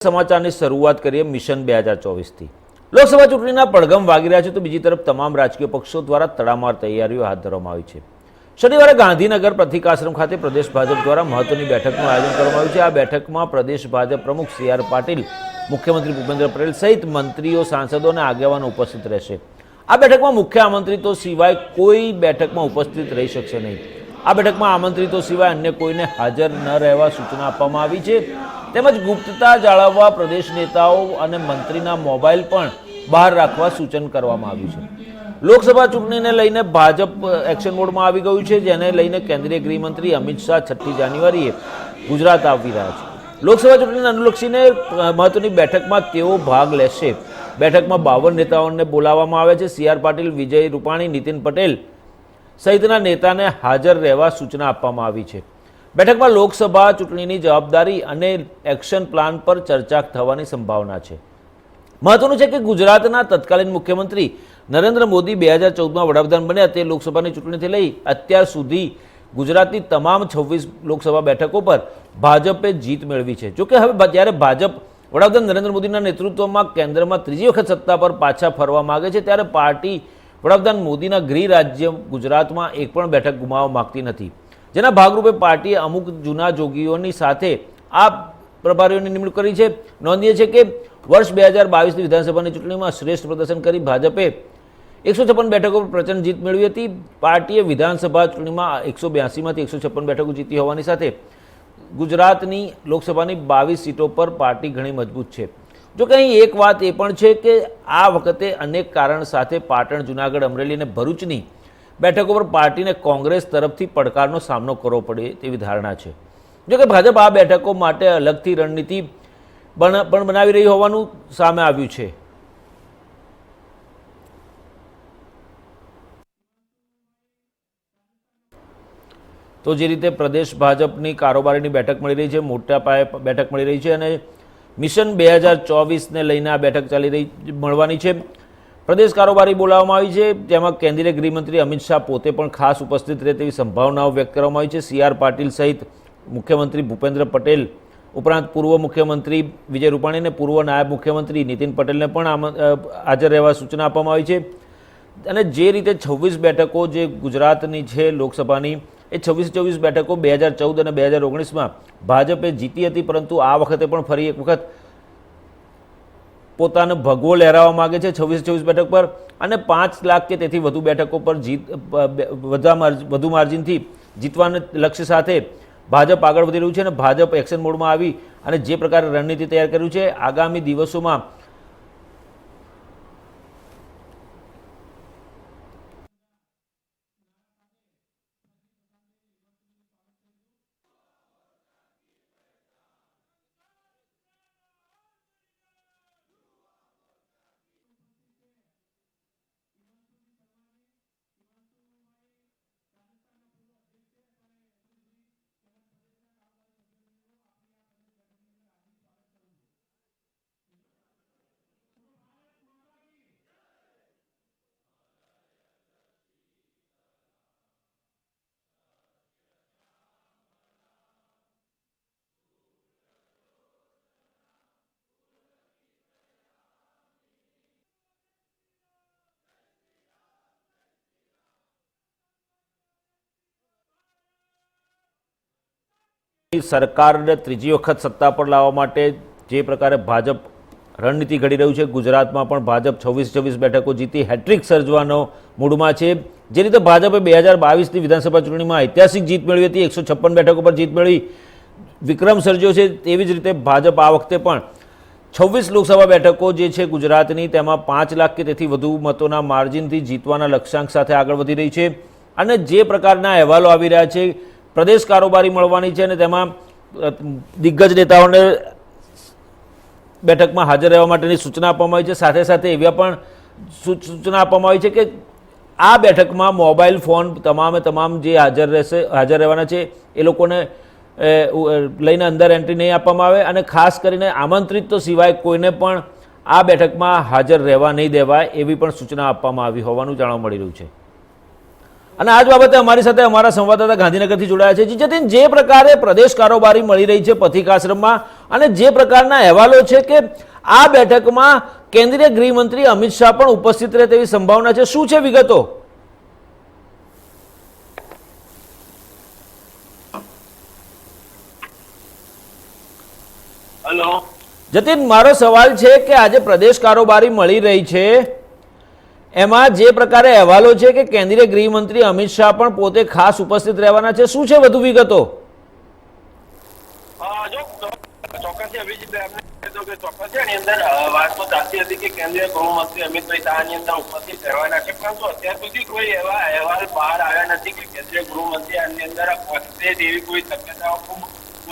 સમાચારની શરૂઆત કરીએ મિશન 2024 થી। લોકસભા ચૂંટણીના પડઘમ વાગી રહ્યા છે તો બીજી તરફ તમામ રાજકીય પક્ષો દ્વારા તડામાર તૈયારીઓ હાથ ધરવામાં આવી છે। શનિવારે ગાંધીનગર પ્રતિકાશ્રમ ખાતે પ્રદેશ ભાજપ દ્વારા મહત્વની બેઠકનું આયોજન કરવામાં આવ્યું છે। આ બેઠકમાં પ્રદેશ ભાજપ પ્રમુખ CR પાટીલ, મુખ્યમંત્રી ભૂપેન્દ્ર પટેલ સહિત મંત્રીઓ, સાંસદો અને આગેવાનો ઉપસ્થિત રહેશે। આ બેઠકમાં મુખ્ય આમંત્રિતો સિવાય કોઈ બેઠકમાં ઉપસ્થિત રહી શકશે નહીં। આ બેઠકમાં આમંત્રિતો સિવાય અન્ય કોઈને હાજર ન રહેવા સૂચના આપવામાં આવી છે। તેમજ ગુપ્તતા જાળવવા પ્રદેશ નેતાઓ અને મંત્રીના મોબાઈલ પણ બહાર રાખવા સૂચન કરવામાં આવ્યું છે। લોકસભા ચૂંટણીને લઈને ભાજપ એક્શન મોડમાં આવી ગયું છે, જેને લઈને કેન્દ્રીય ગૃહમંત્રી અમિત શાહ 6મી જાન્યુઆરીએ ગુજરાત આવી રહ્યા છે। લોકસભા ચૂંટણીને અનુલક્ષીને મહત્વની બેઠકમાં તેઓ ભાગ લેશે। બેઠકમાં 52 નેતાઓને બોલાવવામાં આવે છે। CR પાટીલ, વિજય રૂપાણી, નીતિન પટેલ સહિતના નેતાને હાજર રહેવા સૂચના આપવામાં આવી છે। બેઠકમાં લોકસભા ચૂંટણીની જવાબદારી અને એક્શન પ્લાન પર ચર્ચા થવાની સંભાવના છે। મહત્વનું છે કે ગુજરાતના તત્કાલીન મુખ્યમંત્રી નરેન્દ્ર મોદી 2014માં વડાપ્રધાન બન્યા તે લોકસભાની ચૂંટણીથી લઈ અત્યાર સુધી ગુજરાતની તમામ 26 લોકસભા બેઠકો પર ભાજપે જીત મેળવી છે। જોકે હવે જ્યારે ભાજપ વડાપ્રધાન નરેન્દ્ર મોદીના નેતૃત્વમાં કેન્દ્રમાં ત્રીજી વખત સત્તા પર પાછા ફરવા માંગે છે, ત્યારે પાર્ટી વડાપ્રધાન મોદીના ગૃહ રાજ્ય ગુજરાતમાં એક પણ બેઠક ગુમાવવા માંગતી નથી। જેના ભાગરૂપે પાર્ટીએ અમુક જૂના જોગીઓની સાથે આ પ્રભારીઓની નિમણૂક કરી છે। નોંધનીય છે કે વર્ષ 2022ની વિધાનસભાની ચૂંટણીમાં શ્રેષ્ઠ પ્રદર્શન કરી ભાજપે 156 બેઠકો પર પ્રચંડ જીત મેળવી હતી। પાર્ટીએ વિધાનસભા ચૂંટણીમાં 182માંથી 156 બેઠકો જીતી હોવાની સાથે ગુજરાતની લોકસભાની 22 સીટો પર પાર્ટી ઘણી મજબૂત છે। જોકે અહીં એક વાત એ પણ છે કે આ વખતે અનેક કારણ સાથે પાટણ, જૂનાગઢ, અમરેલી અને ભરૂચની બેઠકો પર પાર્ટીને કોંગ્રેસ તરફથી પડકારનો સામનો કરવો પડે તેવી ધારણા છે। જોકે ભાજપ આ બેઠકો માટે અલગથી રણનીતિ પણ બનાવી રહી હોવાનું સામે આવ્યું છે। તો જે રીતે પ્રદેશ ભાજપની કારોબારીની બેઠક મળી રહી છે, મોટા પાયે બેઠક મળી રહી છે અને મિશન 2024ને લઈને આ બેઠક મળવાની છે। પ્રદેશ કારોબારી બોલાવવામાં આવી છે, જેમાં કેન્દ્રીય ગૃહમંત્રી અમિત શાહ પોતે પણ ખાસ ઉપસ્થિત રહે તેવી સંભાવનાઓ વ્યક્ત કરવામાં આવી છે। CR પાટીલ સહિત મુખ્યમંત્રી ભૂપેન્દ્ર પટેલ ઉપરાંત પૂર્વ મુખ્યમંત્રી વિજય રૂપાણી અને પૂર્વ નાયબ મુખ્યમંત્રી નીતિન પટેલને પણ હાજર રહેવા સૂચના આપવામાં આવી છે। અને જે રીતે 26 બેઠકો જે ગુજરાતની છે લોકસભાની, એ 26 બેઠકો 2014 અને 2019માં ભાજપે જીતી હતી, પરંતુ આ વખતે પણ ફરી એક વખત પોતાનો ભગવો લહેરાવવા માગે છે 26 બેઠક પર અને 5 લાખ કે તેથી વધુ બેઠકો પર વધુ માર્જિનથી જીતવાના લક્ષ્ય સાથે ભાજપ આગળ વધી રહ્યું છે। અને ભાજપ એક્શન મોડમાં આવી અને જે પ્રકારે રણનીતિ તૈયાર કર્યું છે, આગામી દિવસોમાં સરકારને ત્રીજી વખત સત્તા પર લાવવા માટે જે પ્રકારે ભાજપ રણનીતિ ઘડી રહ્યું છે, ગુજરાતમાં પણ ભાજપ 26 બેઠકો જીતી હેટ્રિક સર્જવાનો મૂડમાં છે। જે રીતે ભાજપે 2022ની વિધાનસભા ચૂંટણીમાં ઐતિહાસિક જીત મેળવી હતી, 156 બેઠકો પર જીત મેળવી વિક્રમ સર્જ્યો છે, તેવી જ રીતે ભાજપ આ વખતે પણ 26 લોકસભા બેઠકો જે છે ગુજરાતની, તેમાં 5 લાખ કે તેથી વધુ મતોના માર્જિનથી જીતવાના લક્ષ્યાંક સાથે આગળ વધી રહી છે। અને જે પ્રકારના અહેવાલો આવી રહ્યા છે, પ્રદેશ કારોબારી મળવાની છે અને તેમાં દિગ્ગજ નેતાઓને બેઠકમાં હાજર રહેવા માટેની સૂચના આપવામાં આવી છે। સાથે સાથે એવી પણ સૂચના આપવામાં આવી છે કે આ બેઠકમાં મોબાઈલ ફોન તમામ જે હાજર રહેવાના છે એ લોકોને લઈને અંદર એન્ટ્રી નહીં આપવામાં આવે અને ખાસ કરીને આમંત્રિત તો સિવાય કોઈને પણ આ બેઠકમાં હાજર રહેવા નહીં દેવાય એવી પણ સૂચના આપવામાં આવી હોવાનું જાણવા મળી રહ્યું છે। અને આજ બાબતે અમારી સાથે અમારા સંવાદદાતા ગાંધીનગરથી જોડાયા છે। જીજતીન, જે પ્રકારે પ્રદેશ કારોબારી મળી રહી છે પથિક આશ્રમમાં અને જે પ્રકારના અહેવાલો છે કે આ બેઠકમાં કેન્દ્રીય ગૃહમંત્રી અમિત શાહ પણ ઉપસ્થિત રહે તેવી સંભાવના છે, શું છે વિગતો? હેલો જતીન, મારો સવાલ છે કે આજે પ્રદેશ કારોબારી મળી રહી છે, એમાં જે પ્રકારે અહેવાલો છે કે કેન્દ્રીય ગૃહમંત્રી અમિત શાહ પણ પોતે ખાસ ઉપસ્થિત રહેવાના છે, શું છે વધુ વિગતો? જો ચોક્કસ અભિજીત આપને કીધું કે ચોક્કસ છે એની અંદર વાત તો ચાલતી હતી કે કેન્દ્રીય ગૃહમંત્રી અમિતભાઈ શાહ ની અંદર ઉપસ્થિત રહેવાના છે, પરંતુ અત્યાર સુધી કોઈ એવા અહેવાલ બહાર આવ્યા નથી કે કેન્દ્રીય ગૃહમંત્રી આની અંદર પહોંચશે તેવી કોઈ શક્યતાઓ ખૂબ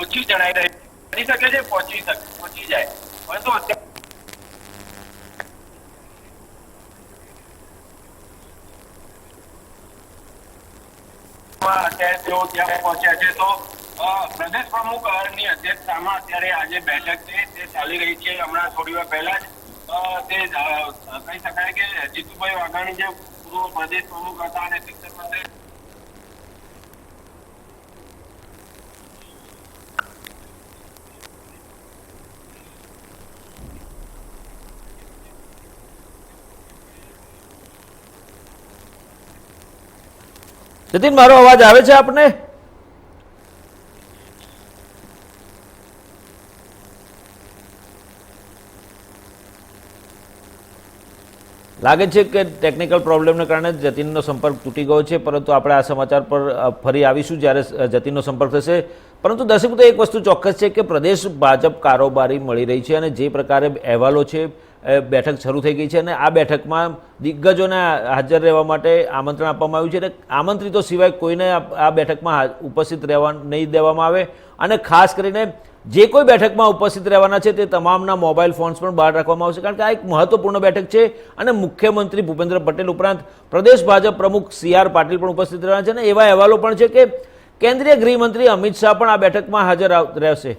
ઓછી જણાઈ રહી બની શકે છે, પહોંચી જાય, પરંતુ અત્યારે તેઓ ત્યાં પહોંચ્યા છે. તો પ્રદેશ પ્રમુખ ની અધ્યક્ષતામાં અત્યારે આજે બેઠક છે તે ચાલી રહી છે. હમણાં થોડી વાર પહેલા જ તે કહી શકાય કે જીતુભાઈ વાઘાણી જે પૂર્વ પ્રદેશ પ્રમુખ હતા અને શિક્ષણ મંત્રી જતીન, મારો અવાજ આવે છે આપને? લાગે છે કે ટેકનિકલ પ્રોબ્લેમને કારણે જતીનનો સંપર્ક તૂટી ગયો છે, પરંતુ આપણે આ સમાચાર પર ફરી આવીશું જ્યારે જતીનનો સંપર્ક થશે. પરંતુ દર્શક મિત્રો, એક વસ્તુ ચોક્કસ છે કે પ્રદેશ ભાજપ કારોબારી મળી રહી છે અને જે પ્રકારે અહેવાલો છે બેઠક શરૂ થઈ ગઈ છે અને આ બેઠકમાં દિગ્ગજોને હાજર રહેવા માટે આમંત્રણ આપવામાં આવ્યું છે અને આમંત્રિતો સિવાય કોઈને આ બેઠકમાં ઉપસ્થિત રહેવા નહીં દેવામાં આવે અને ખાસ કરીને જે કોઈ બેઠકમાં ઉપસ્થિત રહેવાના છે તે તમામના મોબાઈલ ફોન્સ પણ બહાર રાખવામાં આવશે, કારણ કે આ એક મહત્વપૂર્ણ બેઠક છે અને મુખ્યમંત્રી ભૂપેન્દ્ર પટેલ ઉપરાંત પ્રદેશ ભાજપ પ્રમુખ CR પાટીલ પણ ઉપસ્થિત રહેવાના છે અને એવા અહેવાલો પણ છે કે કેન્દ્રીય ગૃહમંત્રી અમિત શાહ પણ આ બેઠકમાં હાજર રહેશે.